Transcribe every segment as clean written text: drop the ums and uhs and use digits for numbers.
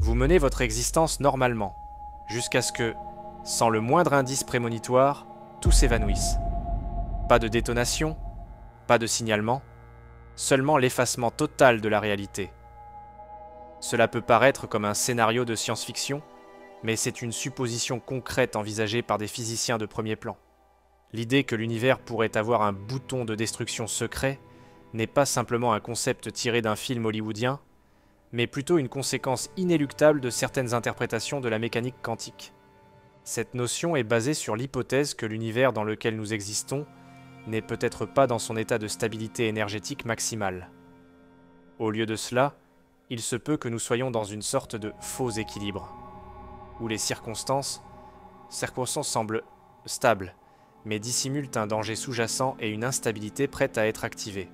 Vous menez votre existence normalement, jusqu'à ce que, sans le moindre indice prémonitoire, tout s'évanouisse. Pas de détonation, pas de signalement, seulement l'effacement total de la réalité. Cela peut paraître comme un scénario de science-fiction, mais c'est une supposition concrète envisagée par des physiciens de premier plan. L'idée que l'univers pourrait avoir un bouton de destruction secret n'est pas simplement un concept tiré d'un film hollywoodien, mais plutôt une conséquence inéluctable de certaines interprétations de la mécanique quantique. Cette notion est basée sur l'hypothèse que l'univers dans lequel nous existons n'est peut-être pas dans son état de stabilité énergétique maximale. Au lieu de cela, il se peut que nous soyons dans une sorte de faux équilibre, où les circonstances semblent stables, mais dissimulent un danger sous-jacent et une instabilité prête à être activée.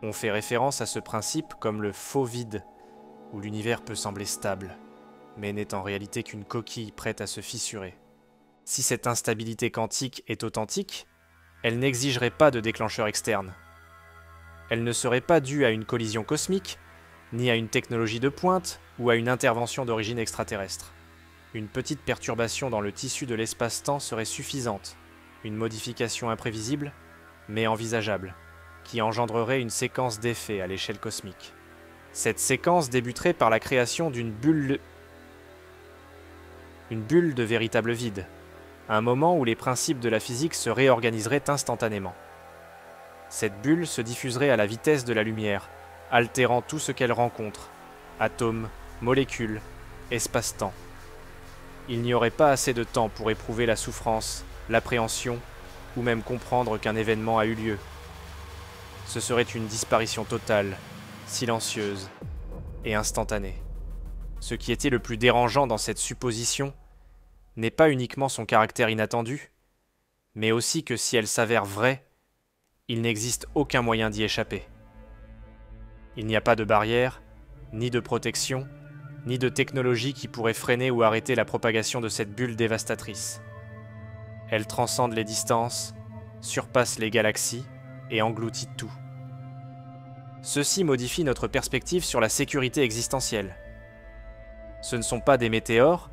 On fait référence à ce principe comme le faux vide, où l'univers peut sembler stable, mais n'est en réalité qu'une coquille prête à se fissurer. Si cette instabilité quantique est authentique, elle n'exigerait pas de déclencheur externe. Elle ne serait pas due à une collision cosmique, ni à une technologie de pointe ou à une intervention d'origine extraterrestre. Une petite perturbation dans le tissu de l'espace-temps serait suffisante, une modification imprévisible, mais envisageable, qui engendrerait une séquence d'effets à l'échelle cosmique. Cette séquence débuterait par la création d'une bulle de véritable vide, un moment où les principes de la physique se réorganiseraient instantanément. Cette bulle se diffuserait à la vitesse de la lumière, altérant tout ce qu'elle rencontre, atomes, molécules, espace-temps. Il n'y aurait pas assez de temps pour éprouver la souffrance, l'appréhension, ou même comprendre qu'un événement a eu lieu. Ce serait une disparition totale, silencieuse et instantanée. Ce qui était le plus dérangeant dans cette supposition n'est pas uniquement son caractère inattendu, mais aussi que si elle s'avère vraie, il n'existe aucun moyen d'y échapper. Il n'y a pas de barrière, ni de protection, ni de technologie qui pourrait freiner ou arrêter la propagation de cette bulle dévastatrice. Elle transcende les distances, surpasse les galaxies et engloutit tout. Ceci modifie notre perspective sur la sécurité existentielle. Ce ne sont pas des météores,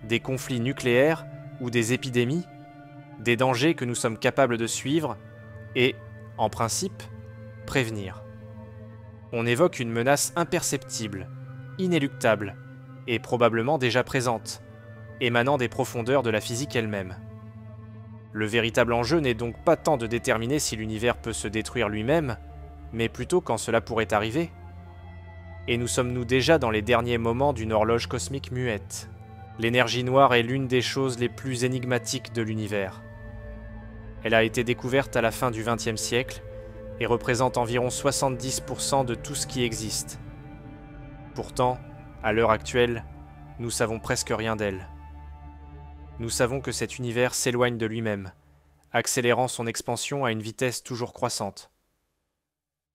des conflits nucléaires ou des épidémies, des dangers que nous sommes capables de suivre et, en principe, prévenir. On évoque une menace imperceptible, inéluctable et probablement déjà présente, émanant des profondeurs de la physique elle-même. Le véritable enjeu n'est donc pas tant de déterminer si l'univers peut se détruire lui-même, mais plutôt quand cela pourrait arriver. Et nous sommes-nous déjà dans les derniers moments d'une horloge cosmique muette? L'énergie noire est l'une des choses les plus énigmatiques de l'univers. Elle a été découverte à la fin du XXe siècle et représente environ 70% de tout ce qui existe. Pourtant, à l'heure actuelle, nous savons presque rien d'elle. Nous savons que cet univers s'éloigne de lui-même, accélérant son expansion à une vitesse toujours croissante.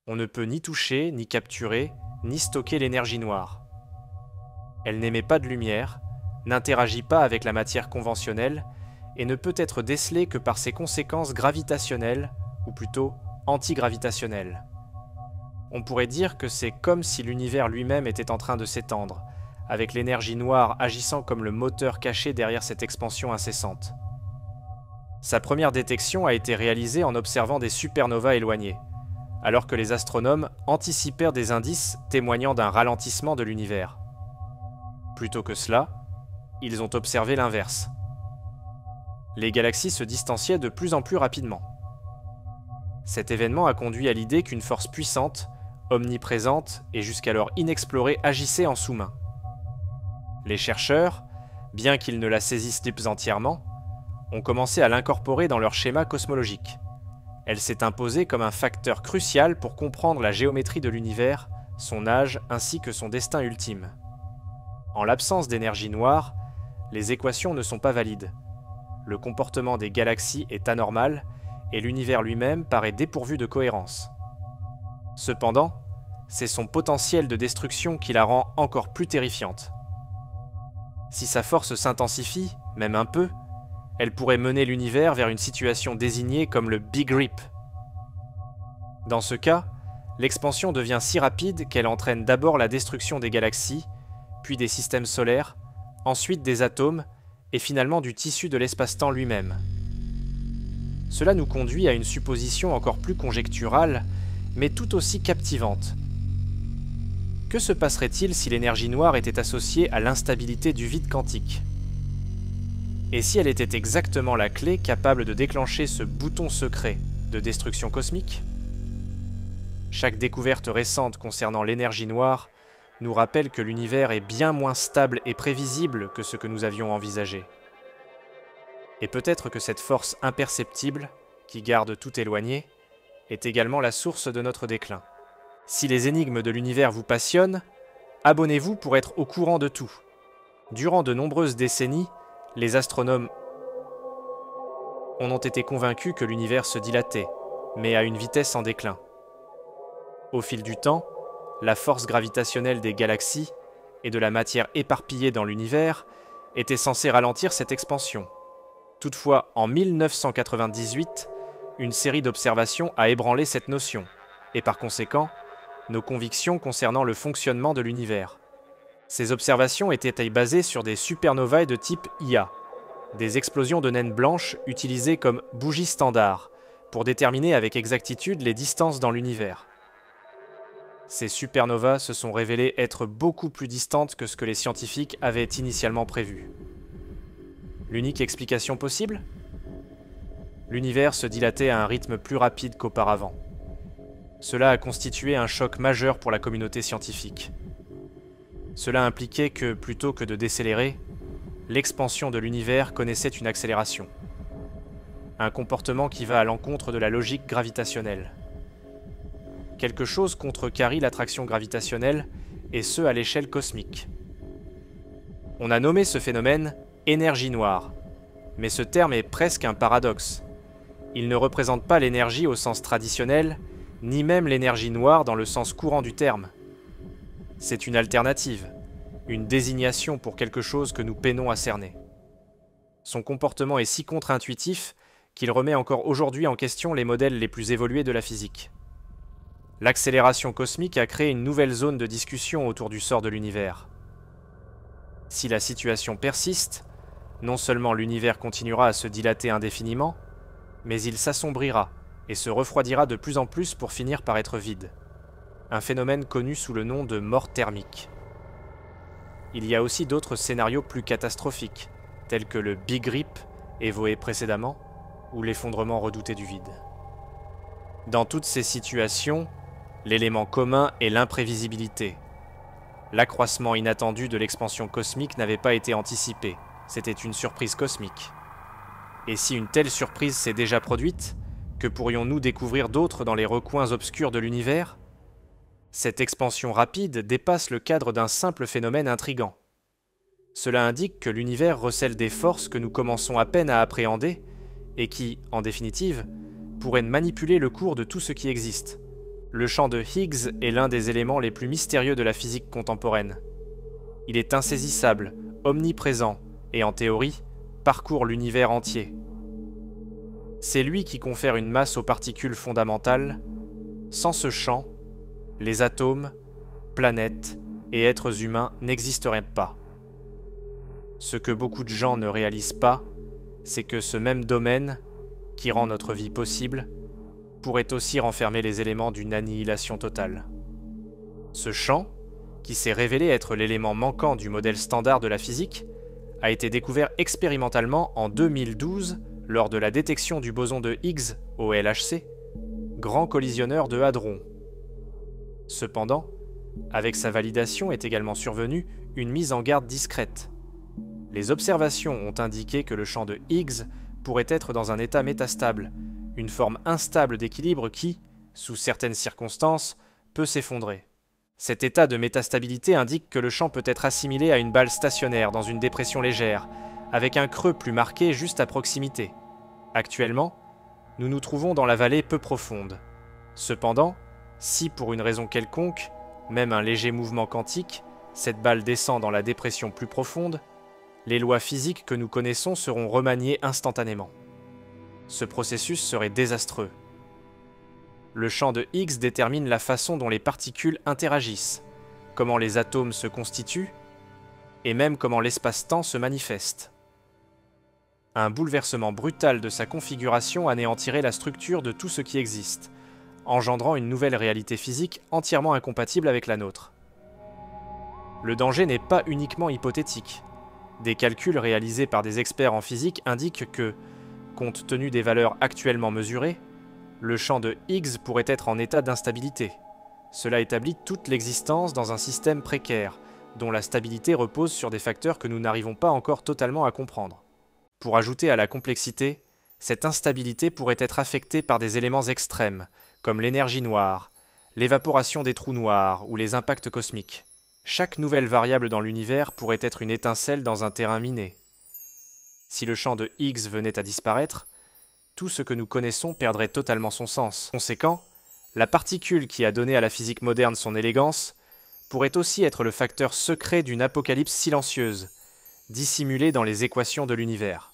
On ne peut ni toucher, ni capturer, ni stocker l'énergie noire. Elle n'émet pas de lumière, n'interagit pas avec la matière conventionnelle et ne peut être décelée que par ses conséquences gravitationnelles, ou plutôt antigravitationnelles. On pourrait dire que c'est comme si l'univers lui-même était en train de s'étendre, avec l'énergie noire agissant comme le moteur caché derrière cette expansion incessante. Sa première détection a été réalisée en observant des supernovas éloignées, alors que les astronomes anticipèrent des indices témoignant d'un ralentissement de l'univers. Plutôt que cela, ils ont observé l'inverse. Les galaxies se distanciaient de plus en plus rapidement. Cet événement a conduit à l'idée qu'une force puissante, omniprésente et jusqu'alors inexplorée agissait en sous-main. Les chercheurs, bien qu'ils ne la saisissent pas entièrement, ont commencé à l'incorporer dans leur schéma cosmologique. Elle s'est imposée comme un facteur crucial pour comprendre la géométrie de l'univers, son âge ainsi que son destin ultime. En l'absence d'énergie noire, les équations ne sont pas valides. Le comportement des galaxies est anormal et l'univers lui-même paraît dépourvu de cohérence. Cependant, c'est son potentiel de destruction qui la rend encore plus terrifiante. Si sa force s'intensifie, même un peu, elle pourrait mener l'univers vers une situation désignée comme le Big Rip. Dans ce cas, l'expansion devient si rapide qu'elle entraîne d'abord la destruction des galaxies, puis des systèmes solaires, ensuite des atomes, et finalement du tissu de l'espace-temps lui-même. Cela nous conduit à une supposition encore plus conjecturale, mais tout aussi captivante. Que se passerait-il si l'énergie noire était associée à l'instabilité du vide quantique? Et si elle était exactement la clé capable de déclencher ce bouton secret de destruction cosmique? Chaque découverte récente concernant l'énergie noire nous rappelle que l'univers est bien moins stable et prévisible que ce que nous avions envisagé. Et peut-être que cette force imperceptible, qui garde tout éloigné, est également la source de notre déclin. Si les énigmes de l'univers vous passionnent, abonnez-vous pour être au courant de tout. Durant de nombreuses décennies, les astronomes ont été convaincus que l'univers se dilatait, mais à une vitesse en déclin. Au fil du temps, la force gravitationnelle des galaxies et de la matière éparpillée dans l'univers était censée ralentir cette expansion. Toutefois, en 1998, une série d'observations a ébranlé cette notion, et par conséquent, nos convictions concernant le fonctionnement de l'univers. Ces observations étaient basées sur des supernovae de type Ia, des explosions de naines blanches utilisées comme bougies standards pour déterminer avec exactitude les distances dans l'univers. Ces supernovas se sont révélées être beaucoup plus distantes que ce que les scientifiques avaient initialement prévu. L'unique explication possible? L'univers se dilatait à un rythme plus rapide qu'auparavant. Cela a constitué un choc majeur pour la communauté scientifique. Cela impliquait que, plutôt que de décélérer, l'expansion de l'univers connaissait une accélération. Un comportement qui va à l'encontre de la logique gravitationnelle. Quelque chose contrecarre l'attraction gravitationnelle, et ce à l'échelle cosmique. On a nommé ce phénomène énergie noire, mais ce terme est presque un paradoxe. Il ne représente pas l'énergie au sens traditionnel, ni même l'énergie noire dans le sens courant du terme. C'est une alternative, une désignation pour quelque chose que nous peinons à cerner. Son comportement est si contre-intuitif qu'il remet encore aujourd'hui en question les modèles les plus évolués de la physique. L'accélération cosmique a créé une nouvelle zone de discussion autour du sort de l'univers. Si la situation persiste, non seulement l'univers continuera à se dilater indéfiniment, mais il s'assombrira et se refroidira de plus en plus pour finir par être vide. Un phénomène connu sous le nom de mort thermique. Il y a aussi d'autres scénarios plus catastrophiques, tels que le Big Rip, évoqué précédemment, ou l'effondrement redouté du vide. Dans toutes ces situations, l'élément commun est l'imprévisibilité. L'accroissement inattendu de l'expansion cosmique n'avait pas été anticipé, c'était une surprise cosmique. Et si une telle surprise s'est déjà produite, que pourrions-nous découvrir d'autres dans les recoins obscurs de l'univers? Cette expansion rapide dépasse le cadre d'un simple phénomène intrigant. Cela indique que l'univers recèle des forces que nous commençons à peine à appréhender et qui, en définitive, pourraient manipuler le cours de tout ce qui existe. Le champ de Higgs est l'un des éléments les plus mystérieux de la physique contemporaine. Il est insaisissable, omniprésent et, en théorie, parcourt l'univers entier. C'est lui qui confère une masse aux particules fondamentales. Sans ce champ, les atomes, planètes et êtres humains n'existeraient pas. Ce que beaucoup de gens ne réalisent pas, c'est que ce même domaine, qui rend notre vie possible, pourrait aussi renfermer les éléments d'une annihilation totale. Ce champ, qui s'est révélé être l'élément manquant du modèle standard de la physique, a été découvert expérimentalement en 2012 lors de la détection du boson de Higgs au LHC, grand collisionneur de hadrons. Cependant, avec sa validation est également survenue une mise en garde discrète. Les observations ont indiqué que le champ de Higgs pourrait être dans un état métastable, une forme instable d'équilibre qui, sous certaines circonstances, peut s'effondrer. Cet état de métastabilité indique que le champ peut être assimilé à une balle stationnaire dans une dépression légère, avec un creux plus marqué juste à proximité. Actuellement, nous nous trouvons dans la vallée peu profonde. Cependant, si pour une raison quelconque, même un léger mouvement quantique, cette balle descend dans la dépression plus profonde, les lois physiques que nous connaissons seront remaniées instantanément. Ce processus serait désastreux. Le champ de Higgs détermine la façon dont les particules interagissent, comment les atomes se constituent et même comment l'espace-temps se manifeste. Un bouleversement brutal de sa configuration anéantirait la structure de tout ce qui existe, engendrant une nouvelle réalité physique entièrement incompatible avec la nôtre. Le danger n'est pas uniquement hypothétique. Des calculs réalisés par des experts en physique indiquent que, compte tenu des valeurs actuellement mesurées, le champ de Higgs pourrait être en état d'instabilité. Cela établit toute l'existence dans un système précaire, dont la stabilité repose sur des facteurs que nous n'arrivons pas encore totalement à comprendre. Pour ajouter à la complexité, cette instabilité pourrait être affectée par des éléments extrêmes, comme l'énergie noire, l'évaporation des trous noirs ou les impacts cosmiques. Chaque nouvelle variable dans l'univers pourrait être une étincelle dans un terrain miné. Si le champ de Higgs venait à disparaître, tout ce que nous connaissons perdrait totalement son sens. Conséquent, la particule qui a donné à la physique moderne son élégance pourrait aussi être le facteur secret d'une apocalypse silencieuse, dissimulée dans les équations de l'univers.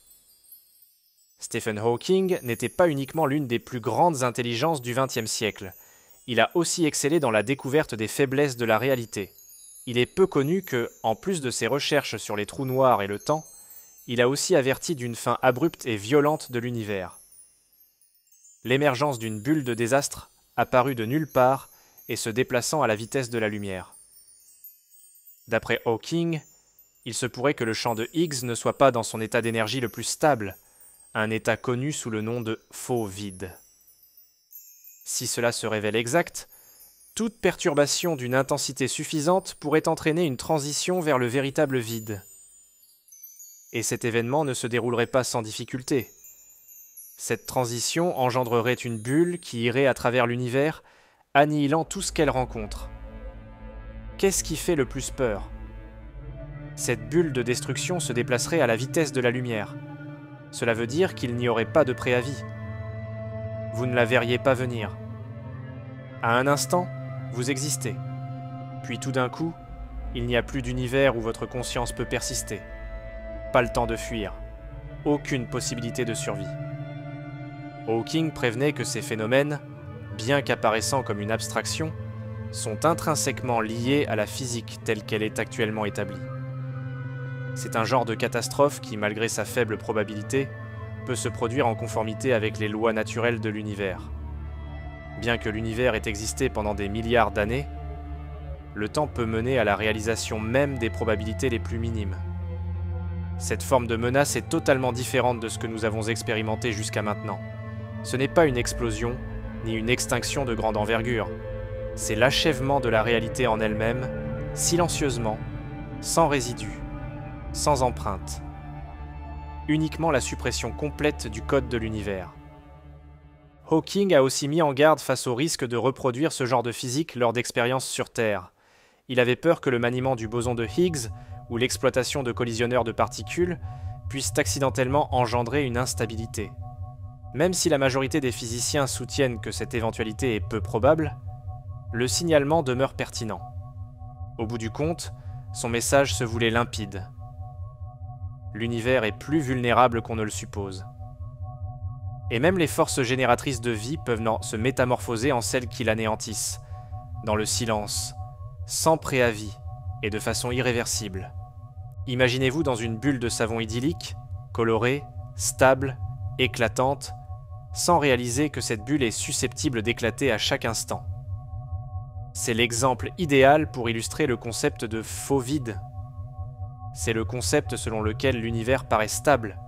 Stephen Hawking n'était pas uniquement l'une des plus grandes intelligences du XXe siècle, il a aussi excellé dans la découverte des faiblesses de la réalité. Il est peu connu que, en plus de ses recherches sur les trous noirs et le temps, il a aussi averti d'une fin abrupte et violente de l'univers. L'émergence d'une bulle de désastre apparue de nulle part et se déplaçant à la vitesse de la lumière. D'après Hawking, il se pourrait que le champ de Higgs ne soit pas dans son état d'énergie le plus stable, un état connu sous le nom de faux vide. Si cela se révèle exact, toute perturbation d'une intensité suffisante pourrait entraîner une transition vers le véritable vide. Et cet événement ne se déroulerait pas sans difficulté. Cette transition engendrerait une bulle qui irait à travers l'univers, annihilant tout ce qu'elle rencontre. Qu'est-ce qui fait le plus peur ? Cette bulle de destruction se déplacerait à la vitesse de la lumière. Cela veut dire qu'il n'y aurait pas de préavis. Vous ne la verriez pas venir. À un instant, vous existez. Puis tout d'un coup, il n'y a plus d'univers où votre conscience peut persister. Pas le temps de fuir. Aucune possibilité de survie. Hawking prévenait que ces phénomènes, bien qu'apparaissant comme une abstraction, sont intrinsèquement liés à la physique telle qu'elle est actuellement établie. C'est un genre de catastrophe qui, malgré sa faible probabilité, peut se produire en conformité avec les lois naturelles de l'univers. Bien que l'univers ait existé pendant des milliards d'années, le temps peut mener à la réalisation même des probabilités les plus minimes. Cette forme de menace est totalement différente de ce que nous avons expérimenté jusqu'à maintenant. Ce n'est pas une explosion, ni une extinction de grande envergure. C'est l'achèvement de la réalité en elle-même, silencieusement, sans résidu, sans empreinte. Uniquement la suppression complète du code de l'univers. Hawking a aussi mis en garde face au risque de reproduire ce genre de physique lors d'expériences sur Terre. Il avait peur que le maniement du boson de Higgs ou l'exploitation de collisionneurs de particules puissent accidentellement engendrer une instabilité. Même si la majorité des physiciens soutiennent que cette éventualité est peu probable, le signalement demeure pertinent. Au bout du compte, son message se voulait limpide. L'univers est plus vulnérable qu'on ne le suppose. Et même les forces génératrices de vie peuvent se métamorphoser en celles qui l'anéantissent, dans le silence, sans préavis et de façon irréversible. Imaginez-vous dans une bulle de savon idyllique, colorée, stable, éclatante, sans réaliser que cette bulle est susceptible d'éclater à chaque instant. C'est l'exemple idéal pour illustrer le concept de faux vide. C'est le concept selon lequel l'univers paraît stable,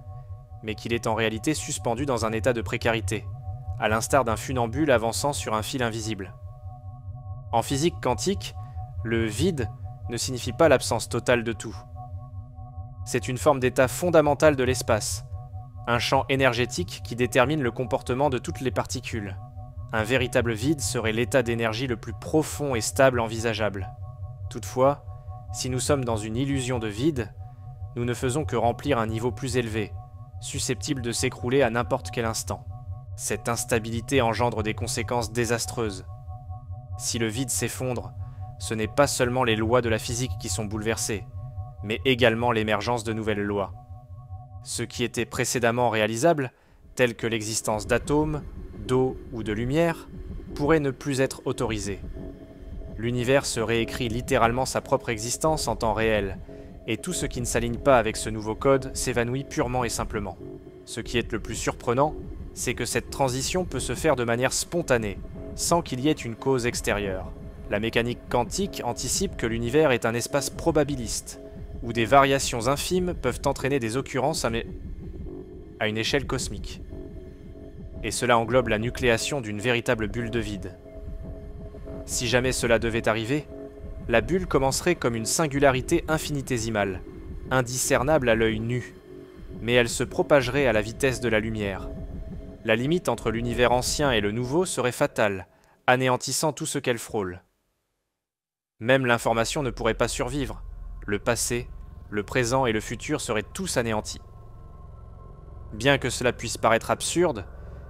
mais qu'il est en réalité suspendu dans un état de précarité, à l'instar d'un funambule avançant sur un fil invisible. En physique quantique, le vide ne signifie pas l'absence totale de tout. C'est une forme d'état fondamental de l'espace, un champ énergétique qui détermine le comportement de toutes les particules. Un véritable vide serait l'état d'énergie le plus profond et stable envisageable. Toutefois, si nous sommes dans une illusion de vide, nous ne faisons que remplir un niveau plus élevé, susceptible de s'écrouler à n'importe quel instant. Cette instabilité engendre des conséquences désastreuses. Si le vide s'effondre, ce n'est pas seulement les lois de la physique qui sont bouleversées, mais également l'émergence de nouvelles lois. Ce qui était précédemment réalisable, tel que l'existence d'atomes, d'eau ou de lumière, pourrait ne plus être autorisé. L'univers se réécrit littéralement sa propre existence en temps réel, et tout ce qui ne s'aligne pas avec ce nouveau code s'évanouit purement et simplement. Ce qui est le plus surprenant, c'est que cette transition peut se faire de manière spontanée, sans qu'il y ait une cause extérieure. La mécanique quantique anticipe que l'univers est un espace probabiliste, où des variations infimes peuvent entraîner des occurrences à une échelle cosmique. Et cela englobe la nucléation d'une véritable bulle de vide. Si jamais cela devait arriver, la bulle commencerait comme une singularité infinitésimale, indiscernable à l'œil nu, mais elle se propagerait à la vitesse de la lumière. La limite entre l'univers ancien et le nouveau serait fatale, anéantissant tout ce qu'elle frôle. Même l'information ne pourrait pas survivre. Le passé, le présent et le futur seraient tous anéantis. Bien que cela puisse paraître absurde,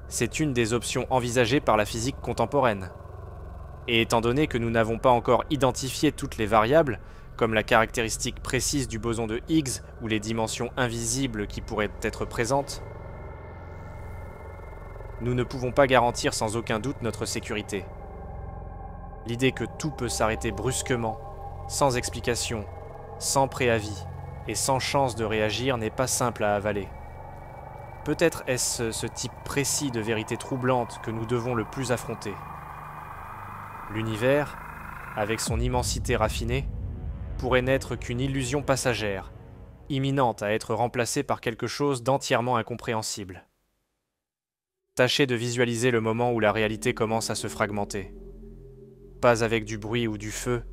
c'est une des options envisagées par la physique contemporaine. Et étant donné que nous n'avons pas encore identifié toutes les variables, comme la caractéristique précise du boson de Higgs ou les dimensions invisibles qui pourraient être présentes, nous ne pouvons pas garantir sans aucun doute notre sécurité. L'idée que tout peut s'arrêter brusquement, sans explication, sans préavis et sans chance de réagir n'est pas simple à avaler. Peut-être est-ce ce type précis de vérité troublante que nous devons le plus affronter. L'univers, avec son immensité raffinée, pourrait n'être qu'une illusion passagère, imminente à être remplacée par quelque chose d'entièrement incompréhensible. Tâchez de visualiser le moment où la réalité commence à se fragmenter. Pas avec du bruit ou du feu,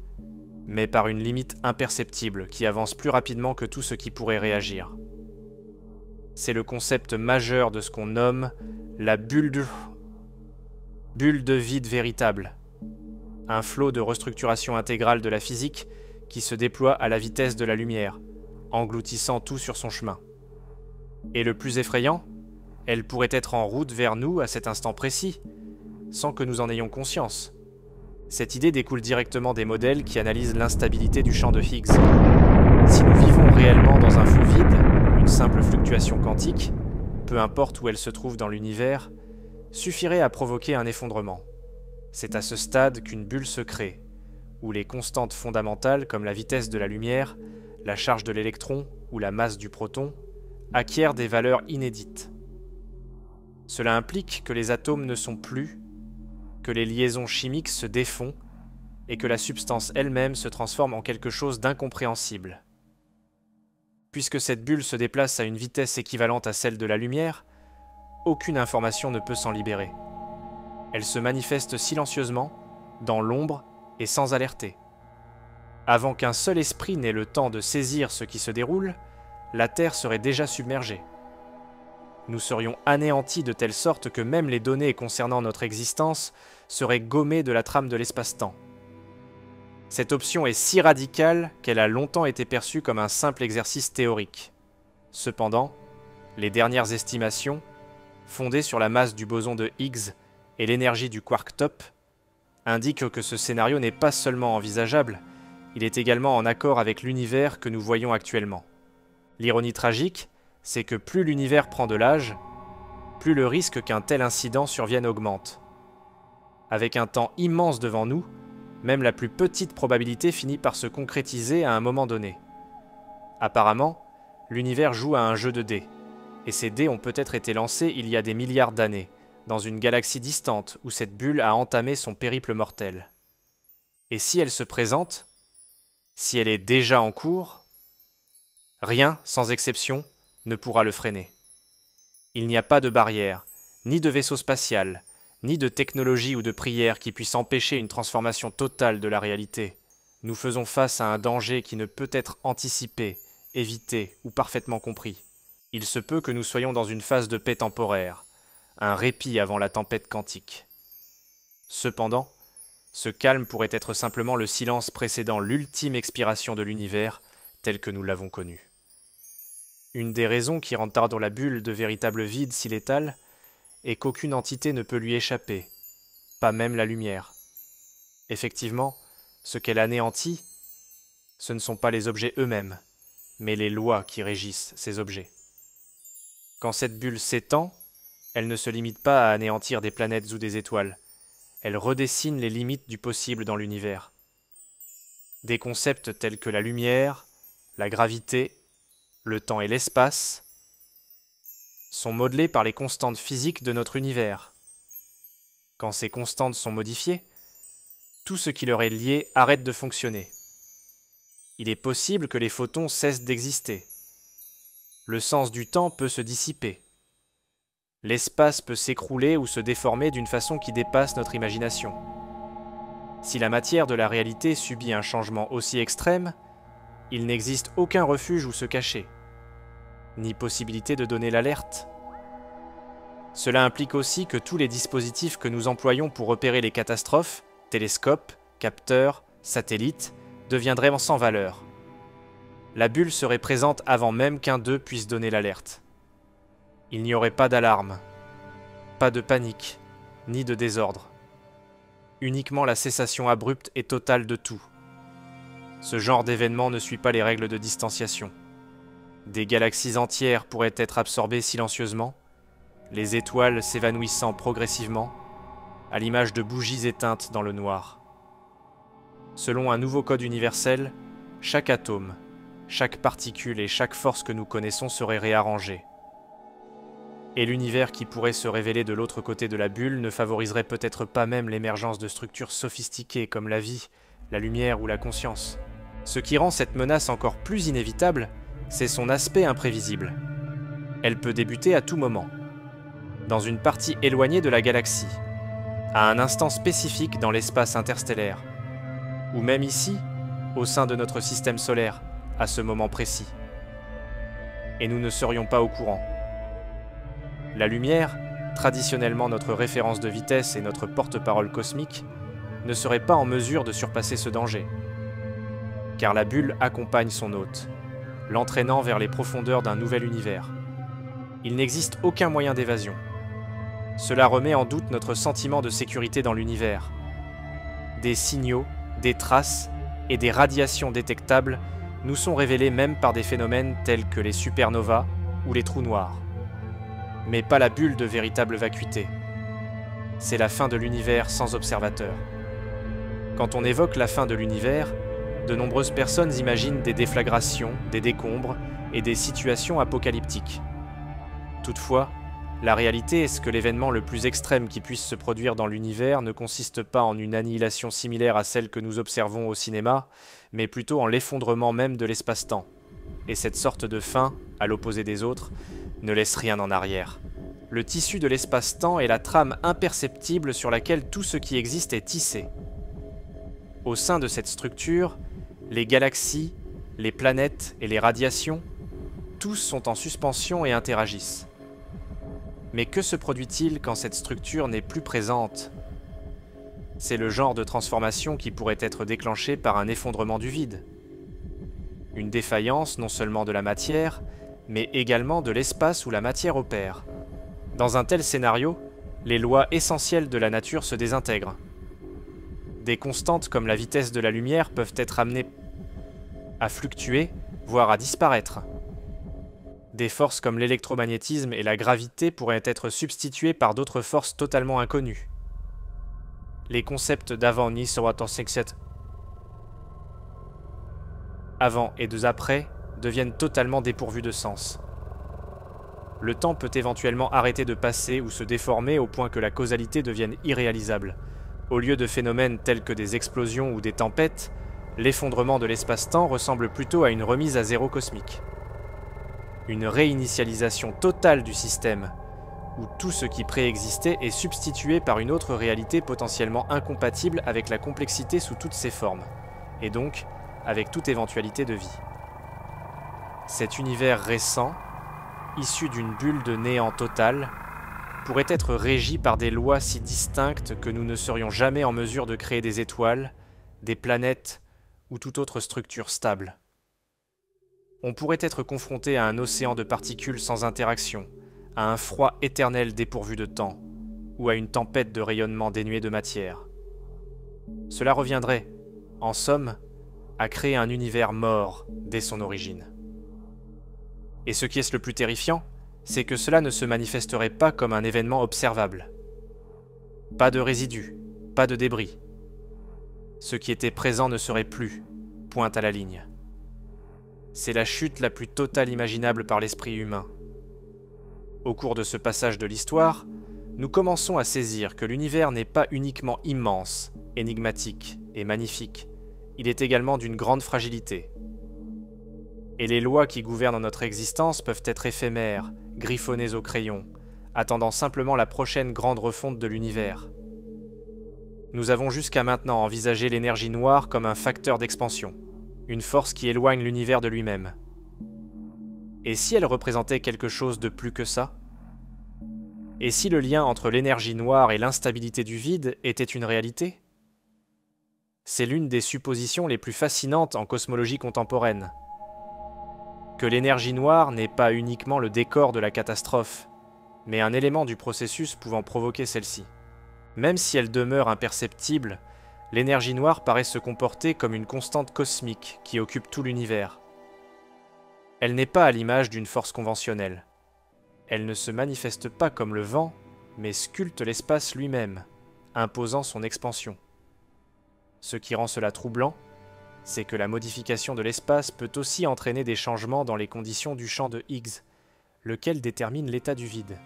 mais par une limite imperceptible qui avance plus rapidement que tout ce qui pourrait réagir. C'est le concept majeur de ce qu'on nomme la bulle de vide véritable. Un flot de restructuration intégrale de la physique qui se déploie à la vitesse de la lumière, engloutissant tout sur son chemin. Et le plus effrayant, elle pourrait être en route vers nous à cet instant précis, sans que nous en ayons conscience. Cette idée découle directement des modèles qui analysent l'instabilité du champ de Higgs. Si nous vivons réellement dans un flou vide, une simple fluctuation quantique, peu importe où elle se trouve dans l'univers, suffirait à provoquer un effondrement. C'est à ce stade qu'une bulle se crée, où les constantes fondamentales comme la vitesse de la lumière, la charge de l'électron ou la masse du proton acquièrent des valeurs inédites. Cela implique que les atomes ne sont plus, que les liaisons chimiques se défont et que la substance elle-même se transforme en quelque chose d'incompréhensible. Puisque cette bulle se déplace à une vitesse équivalente à celle de la lumière, aucune information ne peut s'en libérer. Elle se manifeste silencieusement, dans l'ombre et sans alerter. Avant qu'un seul esprit n'ait le temps de saisir ce qui se déroule, la Terre serait déjà submergée. Nous serions anéantis de telle sorte que même les données concernant notre existence seraient gommées de la trame de l'espace-temps. Cette option est si radicale qu'elle a longtemps été perçue comme un simple exercice théorique. Cependant, les dernières estimations, fondées sur la masse du boson de Higgs et l'énergie du quark top, indiquent que ce scénario n'est pas seulement envisageable, il est également en accord avec l'univers que nous voyons actuellement. L'ironie tragique, c'est que plus l'univers prend de l'âge, plus le risque qu'un tel incident survienne augmente. Avec un temps immense devant nous, même la plus petite probabilité finit par se concrétiser à un moment donné. Apparemment, l'univers joue à un jeu de dés, et ces dés ont peut-être été lancés il y a des milliards d'années, dans une galaxie distante où cette bulle a entamé son périple mortel. Et si elle se présente, si elle est déjà en cours, rien, sans exception, ne pourra le freiner. Il n'y a pas de barrière, ni de vaisseau spatial, ni de technologie ou de prière qui puisse empêcher une transformation totale de la réalité. Nous faisons face à un danger qui ne peut être anticipé, évité ou parfaitement compris. Il se peut que nous soyons dans une phase de paix temporaire, un répit avant la tempête quantique. Cependant, ce calme pourrait être simplement le silence précédant l'ultime expiration de l'univers tel que nous l'avons connu. Une des raisons qui rendent la bulle de véritable vide si létale est qu'aucune entité ne peut lui échapper, pas même la lumière. Effectivement, ce qu'elle anéantit, ce ne sont pas les objets eux-mêmes, mais les lois qui régissent ces objets. Quand cette bulle s'étend, elle ne se limite pas à anéantir des planètes ou des étoiles, elle redessine les limites du possible dans l'univers. Des concepts tels que la lumière, la gravité, le temps et l'espace sont modelés par les constantes physiques de notre univers. Quand ces constantes sont modifiées, tout ce qui leur est lié arrête de fonctionner. Il est possible que les photons cessent d'exister. Le sens du temps peut se dissiper. L'espace peut s'écrouler ou se déformer d'une façon qui dépasse notre imagination. Si la matière de la réalité subit un changement aussi extrême, il n'existe aucun refuge où se cacher, ni possibilité de donner l'alerte. Cela implique aussi que tous les dispositifs que nous employons pour repérer les catastrophes, télescopes, capteurs, satellites, deviendraient sans valeur. La bulle serait présente avant même qu'un d'eux puisse donner l'alerte. Il n'y aurait pas d'alarme, pas de panique, ni de désordre. Uniquement la cessation abrupte et totale de tout. Ce genre d'événement ne suit pas les règles de distanciation. Des galaxies entières pourraient être absorbées silencieusement, les étoiles s'évanouissant progressivement, à l'image de bougies éteintes dans le noir. Selon un nouveau code universel, chaque atome, chaque particule et chaque force que nous connaissons serait réarrangée. Et l'univers qui pourrait se révéler de l'autre côté de la bulle ne favoriserait peut-être pas même l'émergence de structures sophistiquées comme la vie, la lumière ou la conscience. Ce qui rend cette menace encore plus inévitable, c'est son aspect imprévisible. Elle peut débuter à tout moment, dans une partie éloignée de la galaxie, à un instant spécifique dans l'espace interstellaire, ou même ici, au sein de notre système solaire, à ce moment précis. Et nous ne serions pas au courant. La lumière, traditionnellement notre référence de vitesse et notre porte-parole cosmique, ne serait pas en mesure de surpasser ce danger. Car la bulle accompagne son hôte, l'entraînant vers les profondeurs d'un nouvel univers. Il n'existe aucun moyen d'évasion. Cela remet en doute notre sentiment de sécurité dans l'univers. Des signaux, des traces et des radiations détectables nous sont révélés même par des phénomènes tels que les supernovas ou les trous noirs. Mais pas la bulle de véritable vacuité. C'est la fin de l'univers sans observateur. Quand on évoque la fin de l'univers, de nombreuses personnes imaginent des déflagrations, des décombres et des situations apocalyptiques. Toutefois, la réalité est que l'événement le plus extrême qui puisse se produire dans l'univers ne consiste pas en une annihilation similaire à celle que nous observons au cinéma, mais plutôt en l'effondrement même de l'espace-temps. Et cette sorte de fin, à l'opposé des autres, ne laisse rien en arrière. Le tissu de l'espace-temps est la trame imperceptible sur laquelle tout ce qui existe est tissé. Au sein de cette structure, les galaxies, les planètes et les radiations, tous sont en suspension et interagissent. Mais que se produit-il quand cette structure n'est plus présente? C'est le genre de transformation qui pourrait être déclenché par un effondrement du vide. Une défaillance non seulement de la matière, mais également de l'espace où la matière opère. Dans un tel scénario, les lois essentielles de la nature se désintègrent. Des constantes comme la vitesse de la lumière peuvent être amenées à fluctuer, voire à disparaître. Des forces comme l'électromagnétisme et la gravité pourraient être substituées par d'autres forces totalement inconnues. Les concepts d'avant ni avant et de après deviennent totalement dépourvus de sens. Le temps peut éventuellement arrêter de passer ou se déformer au point que la causalité devienne irréalisable. Au lieu de phénomènes tels que des explosions ou des tempêtes, l'effondrement de l'espace-temps ressemble plutôt à une remise à zéro cosmique. Une réinitialisation totale du système, où tout ce qui préexistait est substitué par une autre réalité potentiellement incompatible avec la complexité sous toutes ses formes, et donc avec toute éventualité de vie. Cet univers récent, issu d'une bulle de néant total, pourrait être régi par des lois si distinctes que nous ne serions jamais en mesure de créer des étoiles, des planètes ou toute autre structure stable. On pourrait être confronté à un océan de particules sans interaction, à un froid éternel dépourvu de temps, ou à une tempête de rayonnement dénué de matière. Cela reviendrait, en somme, à créer un univers mort dès son origine. Et ce qui est le plus terrifiant, c'est que cela ne se manifesterait pas comme un événement observable. Pas de résidus, pas de débris. Ce qui était présent ne serait plus, pointe à la ligne. c'est la chute la plus totale imaginable par l'esprit humain. Au cours de ce passage de l'histoire, nous commençons à saisir que l'univers n'est pas uniquement immense, énigmatique et magnifique, il est également d'une grande fragilité. Et les lois qui gouvernent notre existence peuvent être éphémères, griffonnées au crayon, attendant simplement la prochaine grande refonte de l'univers. Nous avons jusqu'à maintenant envisagé l'énergie noire comme un facteur d'expansion, une force qui éloigne l'univers de lui-même. Et si elle représentait quelque chose de plus que ça? Et si le lien entre l'énergie noire et l'instabilité du vide était une réalité? C'est l'une des suppositions les plus fascinantes en cosmologie contemporaine. Que l'énergie noire n'est pas uniquement le décor de la catastrophe, mais un élément du processus pouvant provoquer celle-ci. Même si elle demeure imperceptible, l'énergie noire paraît se comporter comme une constante cosmique qui occupe tout l'univers. Elle n'est pas à l'image d'une force conventionnelle. Elle ne se manifeste pas comme le vent, mais sculpte l'espace lui-même, imposant son expansion. Ce qui rend cela troublant, c'est que la modification de l'espace peut aussi entraîner des changements dans les conditions du champ de Higgs, lequel détermine l'état du vide.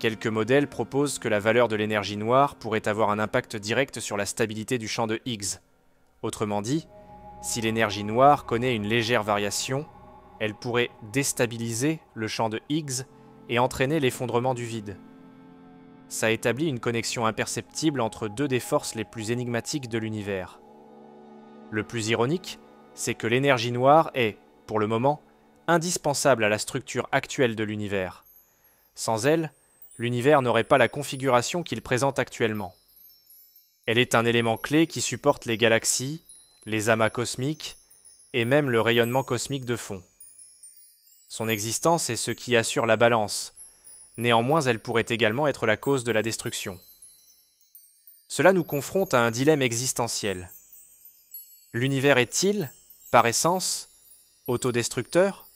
Quelques modèles proposent que la valeur de l'énergie noire pourrait avoir un impact direct sur la stabilité du champ de Higgs. Autrement dit, si l'énergie noire connaît une légère variation, elle pourrait déstabiliser le champ de Higgs et entraîner l'effondrement du vide. Ça établit une connexion imperceptible entre deux des forces les plus énigmatiques de l'univers. Le plus ironique, c'est que l'énergie noire est, pour le moment, indispensable à la structure actuelle de l'univers. Sans elle, l'univers n'aurait pas la configuration qu'il présente actuellement. Elle est un élément clé qui supporte les galaxies, les amas cosmiques et même le rayonnement cosmique de fond. Son existence est ce qui assure la balance. Néanmoins, elle pourrait également être la cause de la destruction. Cela nous confronte à un dilemme existentiel. L'univers est-il, par essence, autodestructeur?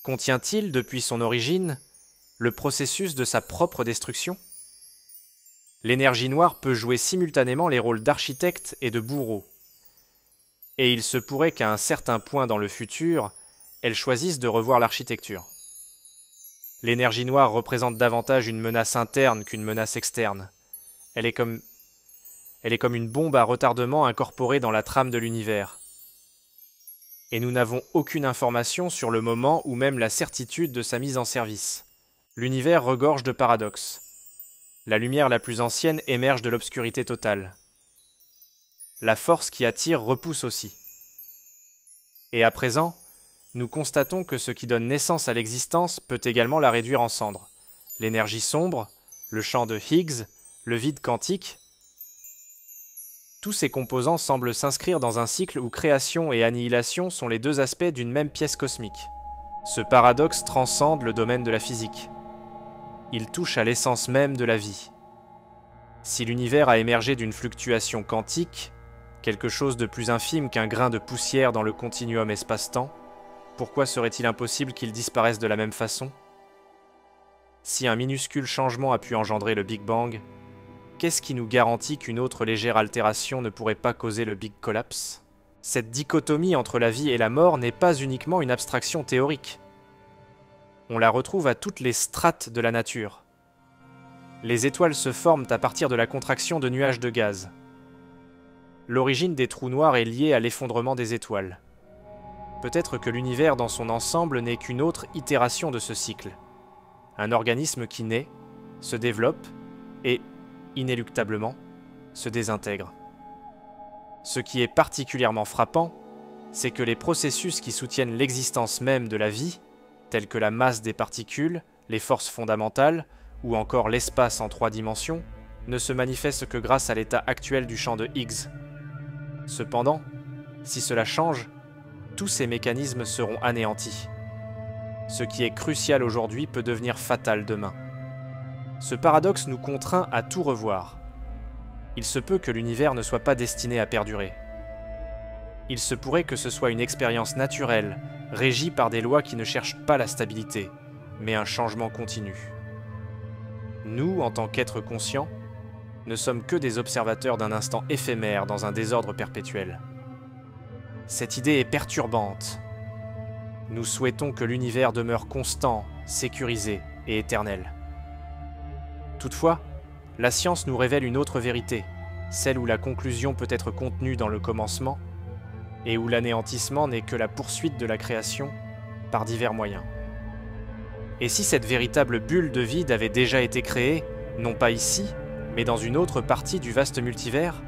Contient-il, depuis son origine, le processus de sa propre destruction? L'énergie noire peut jouer simultanément les rôles d'architecte et de bourreau. Et il se pourrait qu'à un certain point dans le futur, elle choisisse de revoir l'architecture. L'énergie noire représente davantage une menace interne qu'une menace externe. Elle est comme une bombe à retardement incorporée dans la trame de l'univers. Et nous n'avons aucune information sur le moment ou même la certitude de sa mise en service. L'univers regorge de paradoxes. La lumière la plus ancienne émerge de l'obscurité totale. La force qui attire repousse aussi. Et à présent, nous constatons que ce qui donne naissance à l'existence peut également la réduire en cendres. L'énergie sombre, le champ de Higgs, le vide quantique. Tous ces composants semblent s'inscrire dans un cycle où création et annihilation sont les deux aspects d'une même pièce cosmique. Ce paradoxe transcende le domaine de la physique. Il touche à l'essence même de la vie. Si l'univers a émergé d'une fluctuation quantique, quelque chose de plus infime qu'un grain de poussière dans le continuum espace-temps, pourquoi serait-il impossible qu'il disparaisse de la même façon? Si un minuscule changement a pu engendrer le Big Bang, qu'est-ce qui nous garantit qu'une autre légère altération ne pourrait pas causer le Big Collapse? Cette dichotomie entre la vie et la mort n'est pas uniquement une abstraction théorique. On la retrouve à toutes les strates de la nature. Les étoiles se forment à partir de la contraction de nuages de gaz. L'origine des trous noirs est liée à l'effondrement des étoiles. Peut-être que l'univers dans son ensemble n'est qu'une autre itération de ce cycle. Un organisme qui naît, se développe et, inéluctablement, se désintègre. Ce qui est particulièrement frappant, c'est que les processus qui soutiennent l'existence même de la vie, tels que la masse des particules, les forces fondamentales ou encore l'espace en 3 dimensions, ne se manifestent que grâce à l'état actuel du champ de Higgs. Cependant, si cela change, tous ces mécanismes seront anéantis. Ce qui est crucial aujourd'hui peut devenir fatal demain. Ce paradoxe nous contraint à tout revoir. Il se peut que l'univers ne soit pas destiné à perdurer. Il se pourrait que ce soit une expérience naturelle, régie par des lois qui ne cherchent pas la stabilité, mais un changement continu. Nous, en tant qu'êtres conscients, ne sommes que des observateurs d'un instant éphémère dans un désordre perpétuel. Cette idée est perturbante. Nous souhaitons que l'univers demeure constant, sécurisé et éternel. Toutefois, la science nous révèle une autre vérité, celle où la conclusion peut être contenue dans le commencement, et où l'anéantissement n'est que la poursuite de la création par divers moyens. Et si cette véritable bulle de vide avait déjà été créée, non pas ici, mais dans une autre partie du vaste multivers,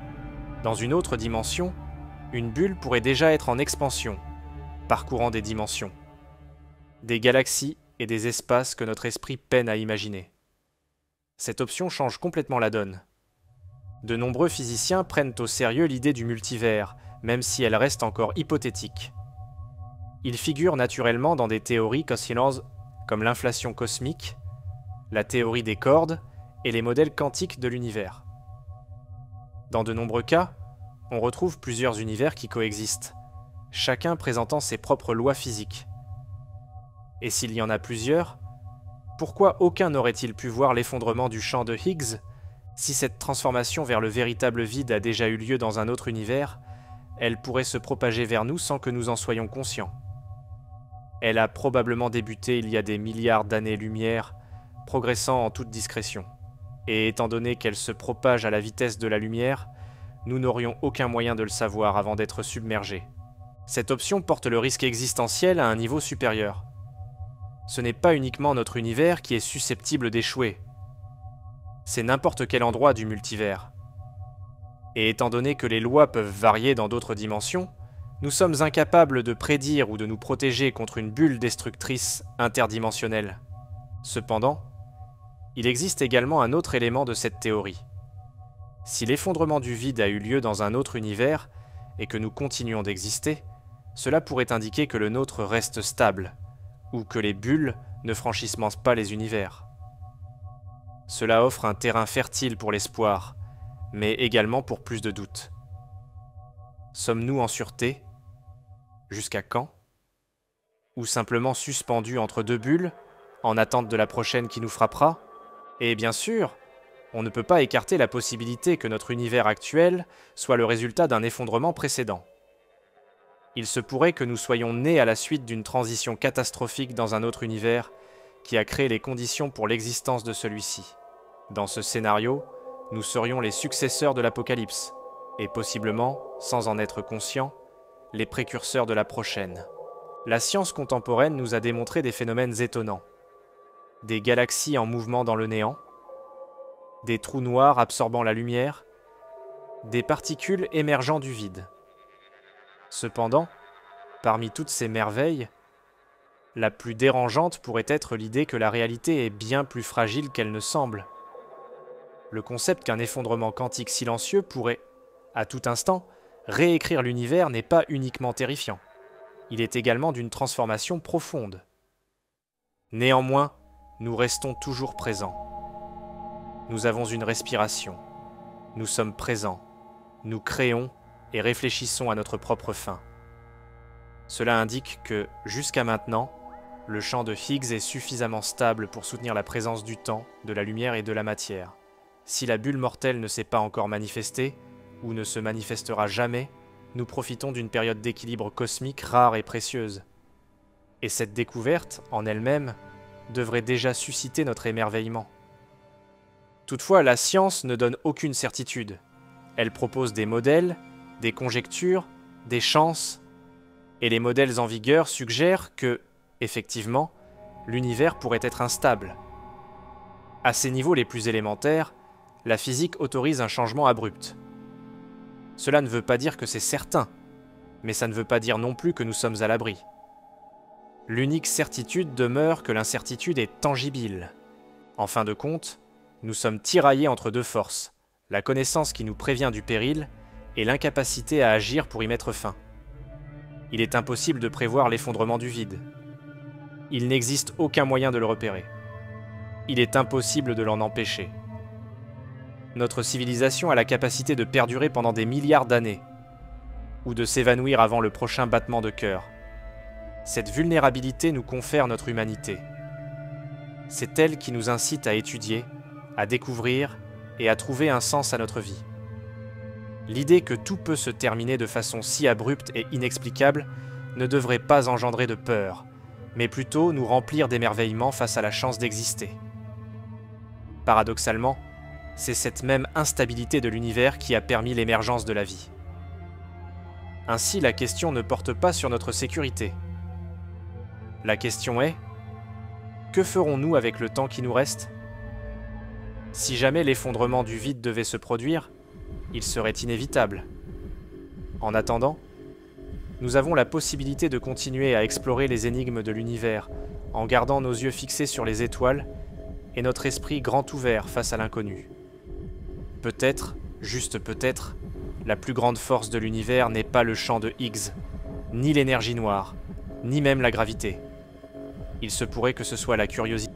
dans une autre dimension, une bulle pourrait déjà être en expansion, parcourant des dimensions, des galaxies et des espaces que notre esprit peine à imaginer. Cette option change complètement la donne. De nombreux physiciens prennent au sérieux l'idée du multivers, même si elle reste encore hypothétique. Il figure naturellement dans des théories cosmiques comme l'inflation cosmique, la théorie des cordes et les modèles quantiques de l'univers. Dans de nombreux cas, on retrouve plusieurs univers qui coexistent, chacun présentant ses propres lois physiques. Et s'il y en a plusieurs, pourquoi aucun n'aurait-il pu voir l'effondrement du champ de Higgs si cette transformation vers le véritable vide a déjà eu lieu dans un autre univers? Elle pourrait se propager vers nous sans que nous en soyons conscients. Elle a probablement débuté il y a des milliards d'années-lumière, progressant en toute discrétion. Et étant donné qu'elle se propage à la vitesse de la lumière, nous n'aurions aucun moyen de le savoir avant d'être submergés. Cette option porte le risque existentiel à un niveau supérieur. Ce n'est pas uniquement notre univers qui est susceptible d'échouer. C'est n'importe quel endroit du multivers. Et étant donné que les lois peuvent varier dans d'autres dimensions, nous sommes incapables de prédire ou de nous protéger contre une bulle destructrice interdimensionnelle. Cependant, il existe également un autre élément de cette théorie. Si l'effondrement du vide a eu lieu dans un autre univers et que nous continuons d'exister, cela pourrait indiquer que le nôtre reste stable, ou que les bulles ne franchissent pas les univers. Cela offre un terrain fertile pour l'espoir, mais également pour plus de doutes. Sommes-nous en sûreté? Jusqu'à quand? Ou simplement suspendus entre deux bulles, en attente de la prochaine qui nous frappera? Et bien sûr, on ne peut pas écarter la possibilité que notre univers actuel soit le résultat d'un effondrement précédent. Il se pourrait que nous soyons nés à la suite d'une transition catastrophique dans un autre univers qui a créé les conditions pour l'existence de celui-ci. Dans ce scénario, nous serions les successeurs de l'Apocalypse, et possiblement, sans en être conscients, les précurseurs de la prochaine. La science contemporaine nous a démontré des phénomènes étonnants. Des galaxies en mouvement dans le néant, des trous noirs absorbant la lumière, des particules émergeant du vide. Cependant, parmi toutes ces merveilles, la plus dérangeante pourrait être l'idée que la réalité est bien plus fragile qu'elle ne semble. Le concept qu'un effondrement quantique silencieux pourrait, à tout instant, réécrire l'univers n'est pas uniquement terrifiant. Il est également d'une transformation profonde. Néanmoins, nous restons toujours présents. Nous avons une respiration. Nous sommes présents. Nous créons et réfléchissons à notre propre fin. Cela indique que, jusqu'à maintenant, le champ de Higgs est suffisamment stable pour soutenir la présence du temps, de la lumière et de la matière. Si la bulle mortelle ne s'est pas encore manifestée, ou ne se manifestera jamais, nous profitons d'une période d'équilibre cosmique rare et précieuse. Et cette découverte, en elle-même, devrait déjà susciter notre émerveillement. Toutefois, la science ne donne aucune certitude. Elle propose des modèles, des conjectures, des chances, et les modèles en vigueur suggèrent que, effectivement, l'univers pourrait être instable. À ces niveaux les plus élémentaires, la physique autorise un changement abrupt. Cela ne veut pas dire que c'est certain, mais ça ne veut pas dire non plus que nous sommes à l'abri. L'unique certitude demeure que l'incertitude est tangible. En fin de compte, nous sommes tiraillés entre deux forces, la connaissance qui nous prévient du péril et l'incapacité à agir pour y mettre fin. Il est impossible de prévoir l'effondrement du vide. Il n'existe aucun moyen de le repérer. Il est impossible de l'en empêcher. Notre civilisation a la capacité de perdurer pendant des milliards d'années, ou de s'évanouir avant le prochain battement de cœur. Cette vulnérabilité nous confère notre humanité. C'est elle qui nous incite à étudier, à découvrir et à trouver un sens à notre vie. L'idée que tout peut se terminer de façon si abrupte et inexplicable ne devrait pas engendrer de peur, mais plutôt nous remplir d'émerveillement face à la chance d'exister. Paradoxalement, c'est cette même instabilité de l'univers qui a permis l'émergence de la vie. Ainsi, la question ne porte pas sur notre sécurité. La question est, que ferons-nous avec le temps qui nous reste? Si jamais l'effondrement du vide devait se produire, il serait inévitable. En attendant, nous avons la possibilité de continuer à explorer les énigmes de l'univers en gardant nos yeux fixés sur les étoiles et notre esprit grand ouvert face à l'inconnu. Peut-être, juste peut-être, la plus grande force de l'univers n'est pas le champ de Higgs, ni l'énergie noire, ni même la gravité. Il se pourrait que ce soit la curiosité.